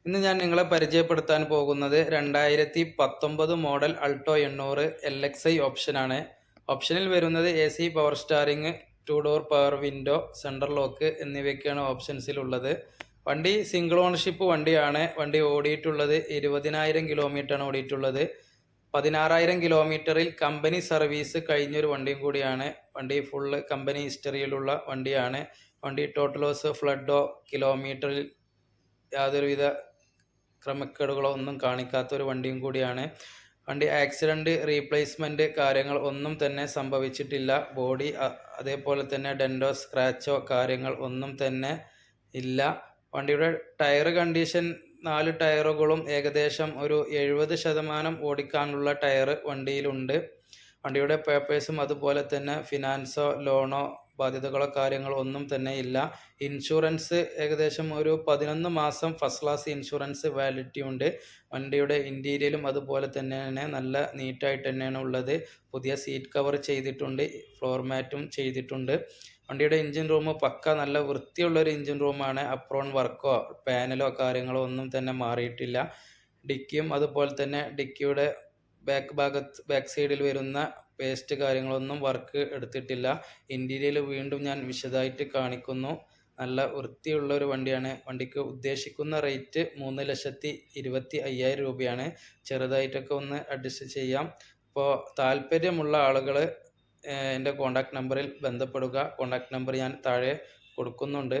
ഇന്ന് ഞാൻ നിങ്ങളെ പരിചയപ്പെടുത്താൻ പോകുന്നത് 2019 മോഡൽ അൾട്ടോ 800 LXI ഓപ്ഷനാണ്. ഓപ്ഷനിൽ വരുന്നത് AC power steering, 2 door power window, central lock എന്നിവയൊക്കെയാണ് ഓപ്ഷൻസിലുള്ളത്. വണ്ടി സിംഗിൾ ഓണർഷിപ്പ് വണ്ടിയാണ്. വണ്ടി ഓടിയിട്ടുള്ളത് 20,000 കിലോമീറ്ററാണ് ഓടിയിട്ടുള്ളത്. 16,000 കിലോമീറ്ററിൽ കമ്പനി സർവീസ് കഴിഞ്ഞൊരു വണ്ടിയും കൂടിയാണ്. വണ്ടി ഫുള്ള് കമ്പനി ഹിസ്റ്ററിയിലുള്ള വണ്ടിയാണ്. വണ്ടി ടോട്ടൽ ലോസ്, ഫ്ലഡോ, കിലോമീറ്ററിൽ യാതൊരുവിധ ക്രമക്കേടുകളോ ഒന്നും കാണിക്കാത്ത ഒരു വണ്ടിയും കൂടിയാണ്. വണ്ടി ആക്സിഡൻറ്റ്, റീപ്ലേസ്മെൻറ്റ് കാര്യങ്ങൾ ഒന്നും തന്നെ സംഭവിച്ചിട്ടില്ല. ബോഡി അതേപോലെ തന്നെ ഡെൻറ്റോ, സ്ക്രാച്ചോ കാര്യങ്ങൾ ഒന്നും തന്നെ ഇല്ല. വണ്ടിയുടെ ടയർ കണ്ടീഷൻ 4 ടയറുകളും ഏകദേശം ഒരു 70% ഓടിക്കാനുള്ള ടയർ വണ്ടിയിലുണ്ട്. വണ്ടിയുടെ പേപ്പേഴ്സും അതുപോലെ തന്നെ ഫിനാൻസോ ലോണോ ബാധ്യതകളോ കാര്യങ്ങളോ ഒന്നും തന്നെ ഇല്ല. ഇൻഷുറൻസ് ഏകദേശം ഒരു 11 മാസം ഫസ്റ്റ് ക്ലാസ് ഇൻഷുറൻസ് വാലിഡിറ്റി ഉണ്ട്. വണ്ടിയുടെ ഇൻറ്റീരിയലും അതുപോലെ തന്നെയാണ് നല്ല നീറ്റായിട്ട് തന്നെയാണ് ഉള്ളത്. പുതിയ സീറ്റ് കവർ ചെയ്തിട്ടുണ്ട്, ഫ്ലോർ മാറ്റും ചെയ്തിട്ടുണ്ട്. വണ്ടിയുടെ എഞ്ചിൻ റൂം പക്ക നല്ല വൃത്തിയുള്ളൊരു എഞ്ചിൻ റൂമാണ്. അപ്രോൺ വർക്കോ പാനലോ കാര്യങ്ങളോ ഒന്നും തന്നെ മാറിയിട്ടില്ല. ഡിക്കിയും അതുപോലെ തന്നെ ഡിക്കിയുടെ ബാക്ക് സൈഡിൽ വരുന്ന പേസ്റ്റ് കാര്യങ്ങളൊന്നും വർക്ക് എടുത്തിട്ടില്ല. ഇൻറ്റീരിയൽ വീണ്ടും ഞാൻ വിശദമായിട്ട് കാണിക്കുന്നു. നല്ല വൃത്തിയുള്ള ഒരു വണ്ടിയാണ്. വണ്ടിക്ക് ഉദ്ദേശിക്കുന്ന റേറ്റ് 3,25,000 രൂപയാണ്. ചെറുതായിട്ടൊക്കെ ഒന്ന് അഡ്ജസ്റ്റ് ചെയ്യാം. അപ്പോൾ താല്പര്യമുള്ള ആളുകൾ എൻ്റെ കോൺടാക്റ്റ് നമ്പറിൽ ബന്ധപ്പെടുക. കോൺടാക്റ്റ് നമ്പർ ഞാൻ താഴെ കൊടുക്കുന്നുണ്ട്.